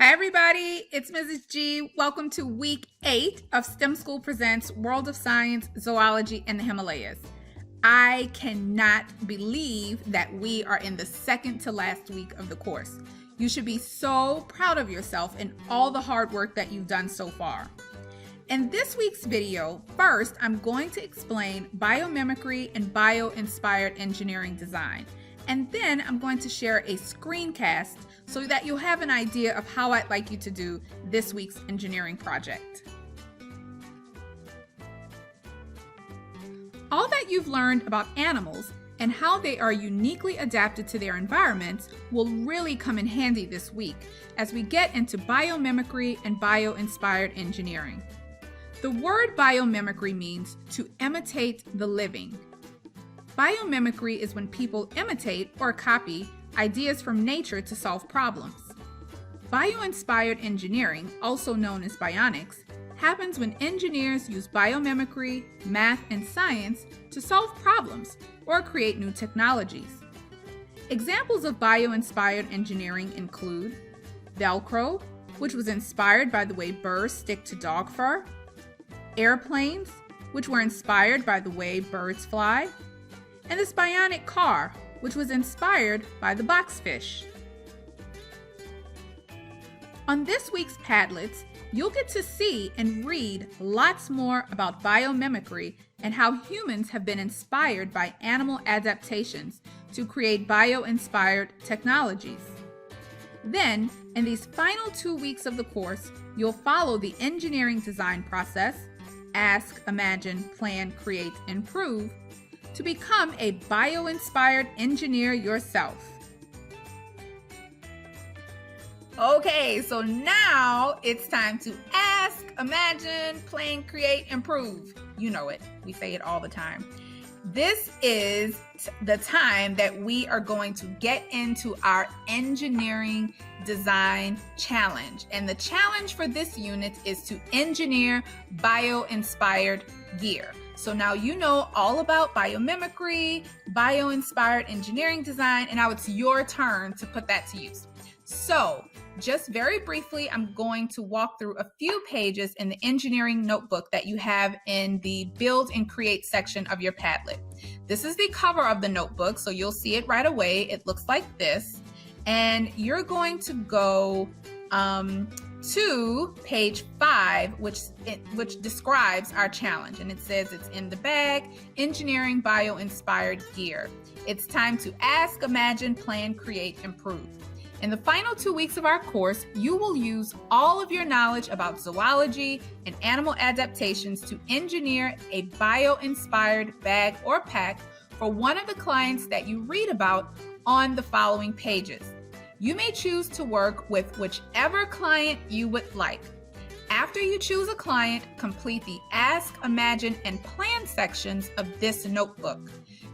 Hi everybody, it's Mrs. G. Welcome to week 8 of STEM School Presents World of Science, Zoology, and the Himalayas. I cannot believe that we are in the second to last week of the course. You should be so proud of yourself and all the hard work that you've done so far. In this week's video, first I'm going to explain biomimicry and bio-inspired engineering design. And then I'm going to share a screencast so that you'll have an idea of how I'd like you to do this week's engineering project. All that you've learned about animals and how they are uniquely adapted to their environments will really come in handy this week as we get into biomimicry and bio-inspired engineering. The word biomimicry means to imitate the living. Biomimicry is when people imitate or copy ideas from nature to solve problems. Bio-inspired engineering, also known as bionics, happens when engineers use biomimicry, math, and science to solve problems or create new technologies. Examples of bio-inspired engineering include Velcro, which was inspired by the way birds stick to dog fur, airplanes, which were inspired by the way birds fly, and this bionic car, which was inspired by the boxfish. On this week's Padlets, you'll get to see and read lots more about biomimicry and how humans have been inspired by animal adaptations to create bio-inspired technologies. Then, in these final 2 weeks of the course, you'll follow the engineering design process, ask, imagine, plan, create, improve, to become a bio-inspired engineer yourself. Okay, so now it's time to ask, imagine, plan, create, improve. You know it. We say it all the time. This is the time that we are going to get into our engineering design challenge. And the challenge for this unit is to engineer bio-inspired gear. So now you know all about biomimicry, bio-inspired engineering design, and now it's your turn to put that to use. So just very briefly, I'm going to walk through a few pages in the engineering notebook that you have in the Build and Create section of your Padlet. This is the cover of the notebook, so you'll see it right away. It looks like this. And you're going to go to page 5, which describes our challenge, and it says it's in the bag, engineering bio-inspired gear. It's time to ask, imagine, plan, create, improve. In the final 2 weeks of our course, you will use all of your knowledge about zoology and animal adaptations to engineer a bio-inspired bag or pack for one of the clients that you read about on the following pages. You may choose to work with whichever client you would like. After you choose a client, complete the Ask, Imagine, and Plan sections of this notebook.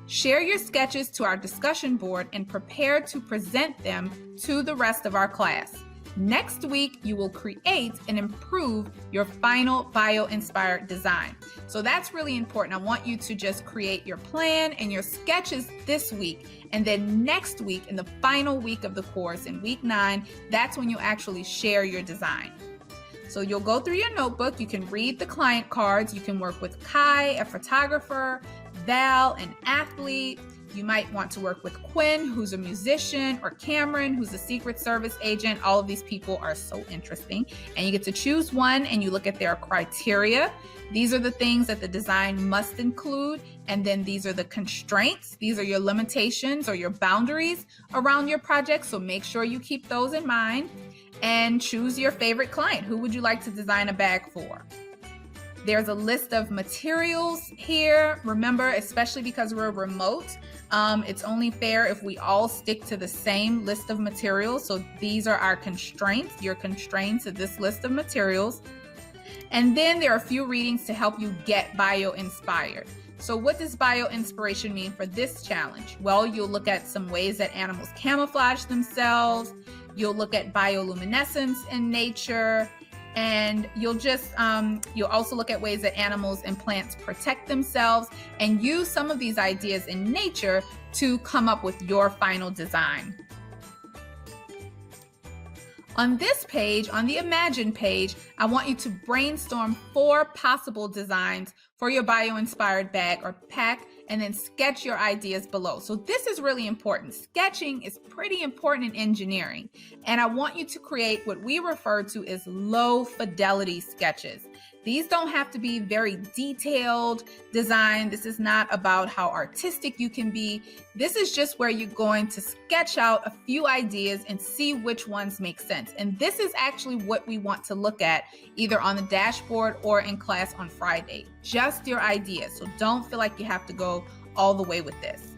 Share your sketches to our discussion board and prepare to present them to the rest of our class. Next week, you will create and improve your final bio-inspired design. So that's really important. I want you to just create your plan and your sketches this week. And then next week, in the final week of the course, in week 9, that's when you actually share your design. So you'll go through your notebook. You can read the client cards. You can work with Kai, a photographer, Val, an athlete. You might want to work with Quinn, who's a musician, or Cameron, who's a Secret Service agent. All of these people are so interesting. And you get to choose one and you look at their criteria. These are the things that the design must include. And then these are the constraints. These are your limitations or your boundaries around your project. So make sure you keep those in mind and choose your favorite client. Who would you like to design a bag for? There's a list of materials here. Remember, especially because we're remote, it's only fair if we all stick to the same list of materials. So these are our constraints, your constraints of this list of materials. And then there are a few readings to help you get bio-inspired. So what does bio-inspiration mean for this challenge? Well, you'll look at some ways that animals camouflage themselves. You'll look at bioluminescence in nature. And you'll also look at ways that animals and plants protect themselves and use some of these ideas in nature to come up with your final design. On this page, on the Imagine page, I want you to brainstorm 4 possible designs for your bio-inspired bag or pack, and then sketch your ideas below. So this is really important. Sketching is pretty important in engineering, and I want you to create what we refer to as low fidelity sketches. These don't have to be very detailed design. This is not about how artistic you can be. This is just where you're going to sketch out a few ideas and see which ones make sense. And this is actually what we want to look at either on the dashboard or in class on Friday. Just your ideas. So don't feel like you have to go all the way with this.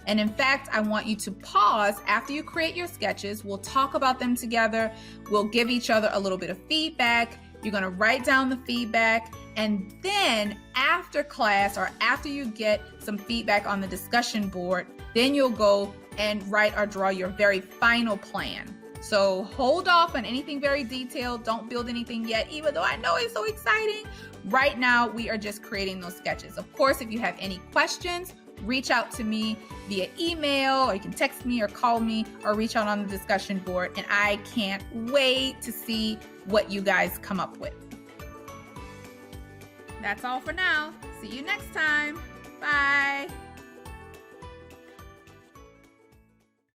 And in fact, I want you to pause after you create your sketches. We'll talk about them together. We'll give each other a little bit of feedback. You're going to write down the feedback, and then after class or after you get some feedback on the discussion board, then you'll go and write or draw your very final plan. So hold off on anything very detailed. Don't build anything yet, even though I know it's so exciting. Right now, we are just creating those sketches. Of course, if you have any questions, reach out to me via email, or you can text me or call me or reach out on the discussion board. And I can't wait to see what you guys come up with. That's all for now. See you next time. Bye.